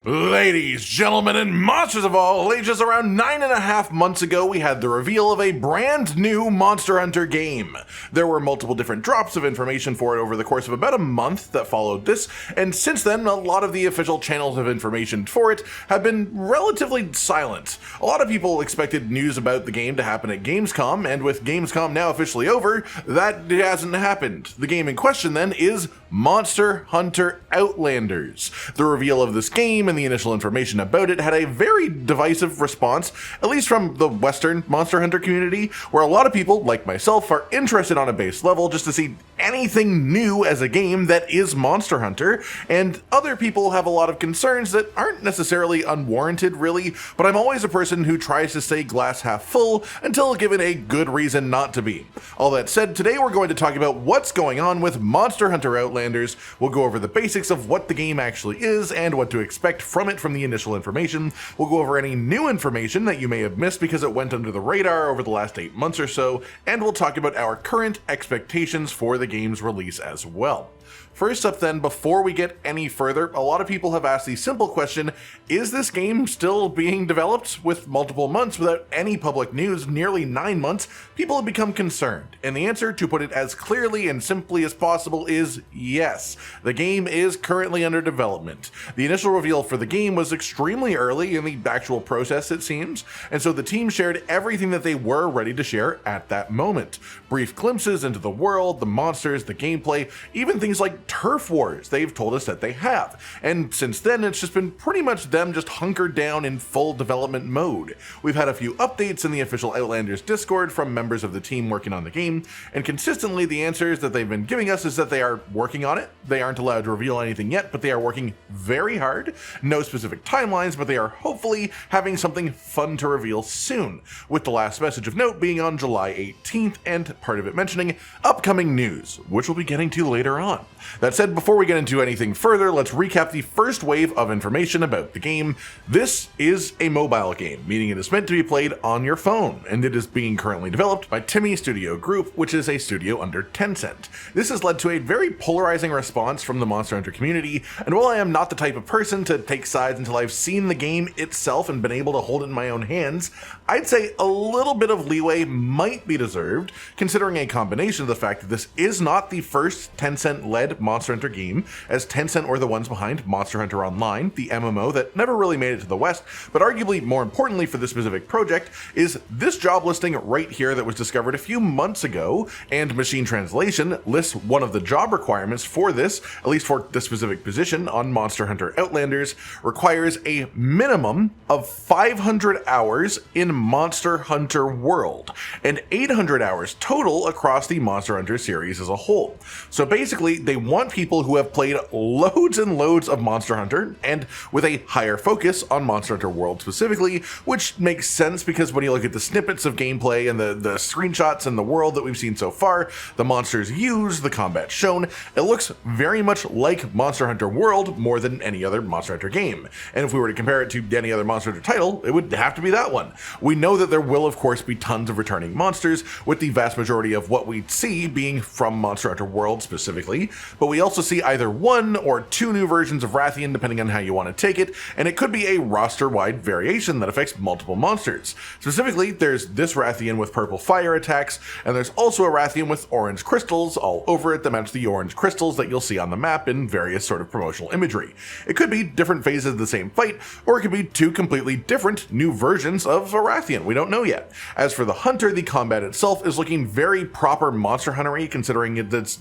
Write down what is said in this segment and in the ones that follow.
Ladies, gentlemen, and monsters of all ages, around 9.5 months ago, we had the reveal of a brand new Monster Hunter game. There were multiple different drops of information for it over the course of about a month that followed this, and since then, a lot of the official channels of information for it have been relatively silent. A lot of people expected news about the game to happen at Gamescom, and with Gamescom now officially over, that hasn't happened. The game in question then is Monster Hunter Outlanders. The reveal of this game and the initial information about it had a very divisive response, at least from the Western Monster Hunter community, where a lot of people, like myself, are interested on a base level just to see anything new as a game that is Monster Hunter, and other people have a lot of concerns that aren't necessarily unwarranted, really, but I'm always a person who tries to stay glass half full until given a good reason not to be. All that said, today we're going to talk about what's going on with Monster Hunter Outlanders. We'll go over the basics of what the game actually is and what to expect from it from the initial information. We'll go over any new information that you may have missed because it went under the radar over the last 8 months or so, and we'll talk about our current expectations for the game's release as well. First up then, before we get any further, a lot of people have asked the simple question, is this game still being developed? With multiple months without any public news, nearly 9 months, people have become concerned. And the answer, to put it as clearly and simply as possible, is yes. The game is currently under development. The initial reveal for the game was extremely early in the actual process, it seems, and so the team shared everything that they were ready to share at that moment. Brief glimpses into the world, the monsters, the gameplay, even things like turf wars they've told us that they have. And since then, it's just been pretty much them just hunkered down in full development mode. We've had a few updates in the official Outlanders Discord from members of the team working on the game, and consistently the answers that they've been giving us is that they are working on it. They aren't allowed to reveal anything yet, but they are working very hard. No specific timelines, but they are hopefully having something fun to reveal soon, with the last message of note being on July 18th, and part of it mentioning upcoming news, which we'll be getting to later on. That said, before we get into anything further, let's recap the first wave of information about the game. This is a mobile game, meaning it is meant to be played on your phone, and it is being currently developed by Timi Studio Group, which is a studio under Tencent. This has led to a very polarizing response from the Monster Hunter community, and while I am not the type of person to take sides until I've seen the game itself and been able to hold it in my own hands, I'd say a little bit of leeway might be deserved, considering a combination of the fact that this is not the first Tencent-led Monster Hunter game, as Tencent were the ones behind Monster Hunter Online, the MMO that never really made it to the West, but arguably more importantly for this specific project is this job listing right here that was discovered a few months ago, and Machine Translation lists one of the job requirements for this, at least for this specific position on Monster Hunter Outlanders, requires a minimum of 500 hours in Monster Hunter World, and 800 hours total across the Monster Hunter series as a whole. So basically, they want people who have played loads and loads of Monster Hunter, and with a higher focus on Monster Hunter World specifically, which makes sense because when you look at the snippets of gameplay and the screenshots and the world that we've seen so far, the monsters used, the combat shown, it looks very much like Monster Hunter World more than any other Monster Hunter game. And if we were to compare it to any other Monster Hunter title, it would have to be that one. We know that there will of course be tons of returning monsters, with the vast majority of what we see being from Monster Hunter World specifically, but we also see either 1 or 2 new versions of Rathian depending on how you want to take it, and it could be a roster-wide variation that affects multiple monsters. Specifically, there's this Rathian with purple fire attacks, and there's also a Rathian with orange crystals all over it that match the orange crystals that you'll see on the map in various sort of promotional imagery. It could be different phases of the same fight, or it could be 2 completely different new versions of a Rathian, we don't know yet. As for the Hunter, the combat itself is looking very proper Monster Hunter-y, considering it's,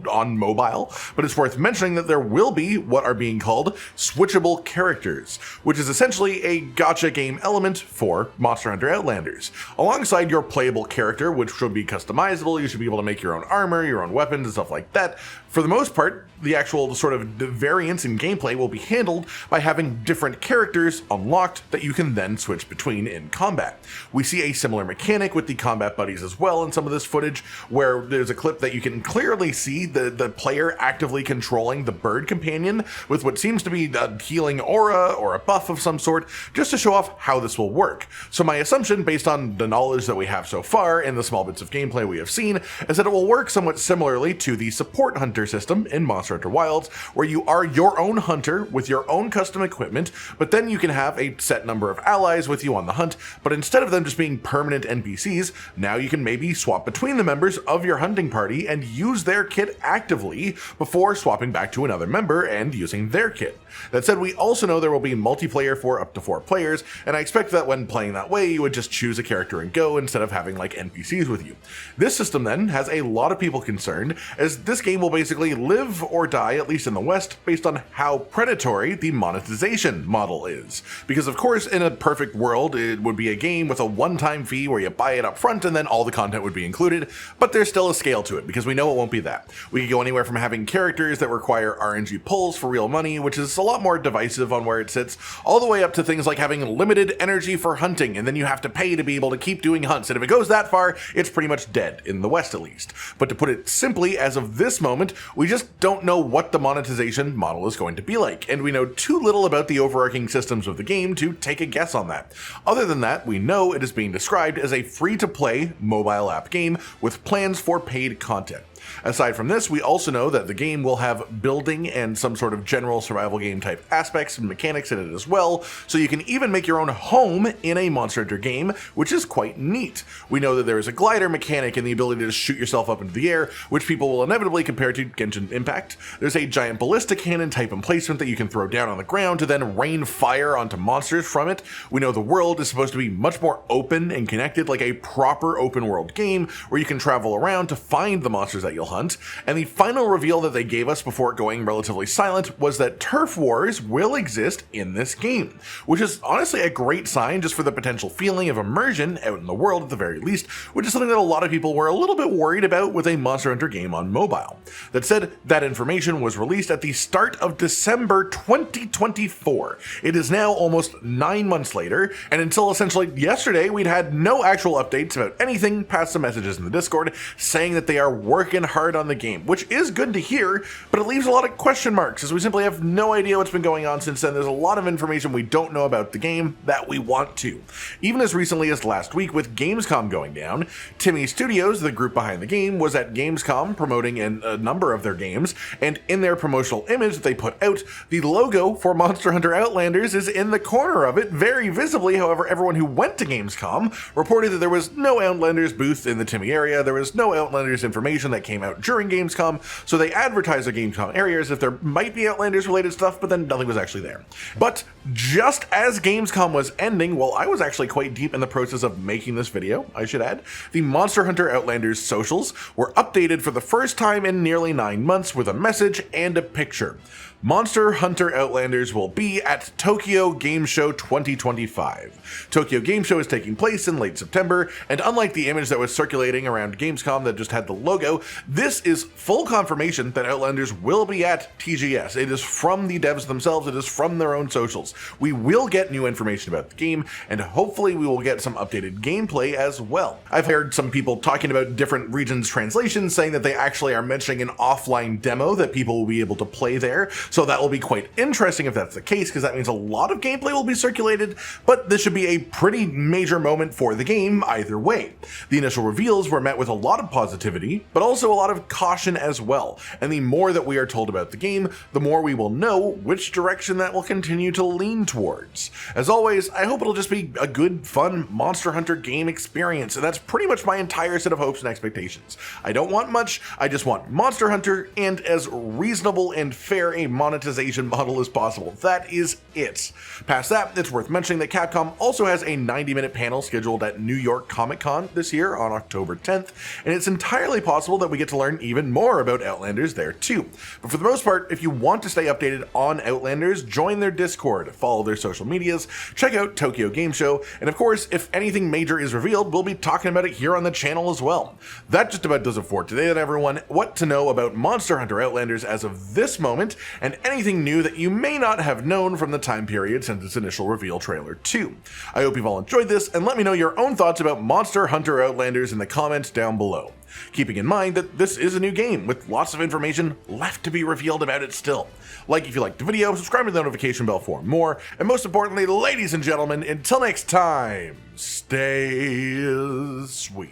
on mobile, but it's worth mentioning that there will be what are being called switchable characters, which is essentially a gacha game element for Monster Hunter Outlanders. Alongside your playable character, which should be customizable, you should be able to make your own armor, your own weapons, and stuff like that. For the most part, the actual sort of variance in gameplay will be handled by having different characters unlocked that you can then switch between in combat. We see a similar mechanic with the combat buddies as well in some of this footage, where there's a clip that you can clearly see the player actively controlling the bird companion with what seems to be a healing aura or a buff of some sort, just to show off how this will work. So my assumption, based on the knowledge that we have so far and the small bits of gameplay we have seen, is that it will work somewhat similarly to the support hunter hunter system in Monster Hunter Wilds, where you are your own hunter with your own custom equipment, but then you can have a set number of allies with you on the hunt, but instead of them just being permanent NPCs, now you can maybe swap between the members of your hunting party and use their kit actively before swapping back to another member and using their kit. That said, we also know there will be multiplayer for up to 4 players, and I expect that when playing that way, you would just choose a character and go instead of having like NPCs with you. This system then has a lot of people concerned, as this game will basically live or die, at least in the West, based on how predatory the monetization model is. Because of course, in a perfect world, it would be a game with a one-time fee where you buy it up front and then all the content would be included, but there's still a scale to it, because we know it won't be that. We could go anywhere from having characters that require RNG pulls for real money, which is a lot more divisive on where it sits, all the way up to things like having limited energy for hunting, and then you have to pay to be able to keep doing hunts, and if it goes that far, it's pretty much dead, in the West at least. But to put it simply, as of this moment, we just don't know what the monetization model is going to be like, and we know too little about the overarching systems of the game to take a guess on that. Other than that, we know it is being described as a free-to-play mobile app game with plans for paid content. Aside from this, we also know that the game will have building and some sort of general survival game type aspects and mechanics in it as well, so you can even make your own home in a Monster Hunter game, which is quite neat. We know that there is a glider mechanic and the ability to shoot yourself up into the air, which people will inevitably compare to Genshin Impact. There's a giant ballista cannon type emplacement that you can throw down on the ground to then rain fire onto monsters from it. We know the world is supposed to be much more open and connected, like a proper open world game where you can travel around to find the monsters that you'll hunt, and the final reveal that they gave us before going relatively silent was that turf wars will exist in this game, which is honestly a great sign just for the potential feeling of immersion out in the world at the very least, which is something that a lot of people were a little bit worried about with a Monster Hunter game on mobile. That said, that information was released at the start of December 2024. It is now almost 9 months later, and until essentially yesterday, we'd had no actual updates about anything past some messages in the Discord saying that they are working hard on the game, which is good to hear, but it leaves a lot of question marks as we simply have no idea what's been going on since then. There's a lot of information we don't know about the game that we want to. Even as recently as last week with Gamescom going down, Timi Studios, the group behind the game, was at Gamescom promoting a number of their games, and in their promotional image that they put out, the logo for Monster Hunter Outlanders is in the corner of it, very visibly. However, everyone who went to Gamescom reported that there was no Outlanders booth in the Timi area, there was no Outlanders information that came out during Gamescom, so they advertised the Gamescom area as if there might be Outlanders related stuff, but then nothing was actually there. But just as Gamescom was ending, while I was actually quite deep in the process of making this video, I should add, the Monster Hunter Outlanders socials were updated for the first time in nearly 9 months with a message and a picture. Monster Hunter Outlanders will be at Tokyo Game Show 2025. Tokyo Game Show is taking place in late September, and unlike the image that was circulating around Gamescom that just had the logo, this is full confirmation that Outlanders will be at TGS. It is from the devs themselves, it is from their own socials. We will get new information about the game, and hopefully we will get some updated gameplay as well. I've heard some people talking about different regions' translations, saying that they actually are mentioning an offline demo that people will be able to play there. So that will be quite interesting if that's the case, because that means a lot of gameplay will be circulated, but this should be a pretty major moment for the game either way. The initial reveals were met with a lot of positivity, but also a lot of caution as well, and the more that we are told about the game, the more we will know which direction that will continue to lean towards. As always, I hope it'll just be a good, fun Monster Hunter game experience, and that's pretty much my entire set of hopes and expectations. I don't want much, I just want Monster Hunter and as reasonable and fair a monetization model as possible. That is it. Past that, it's worth mentioning that Capcom also has a 90-minute panel scheduled at New York Comic Con this year on October 10th, and it's entirely possible that we get to learn even more about Outlanders there too. But for the most part, if you want to stay updated on Outlanders, join their Discord, follow their social medias, check out Tokyo Game Show, and of course, if anything major is revealed, we'll be talking about it here on the channel as well. That just about does it for today, then everyone. What to know about Monster Hunter Outlanders as of this moment, and anything new that you may not have known from the time period since its initial reveal trailer too. I hope you've all enjoyed this, and let me know your own thoughts about Monster Hunter Outlanders in the comments down below. Keeping in mind that this is a new game with lots of information left to be revealed about it still. Like if you liked the video, subscribe to the notification bell for more, and most importantly, ladies and gentlemen, until next time, stay sweet.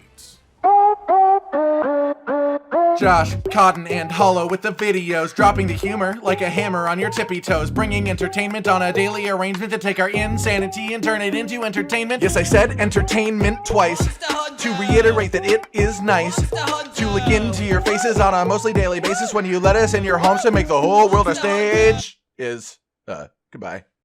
Josh, Cotton, and Hollow with the videos, dropping the humor like a hammer on your tippy toes, bringing entertainment on a daily arrangement to take our insanity and turn it into entertainment. Yes, I said entertainment twice, to reiterate that it is nice to look into your faces on a mostly daily basis when you let us in your homes to make the whole world a stage. Goodbye.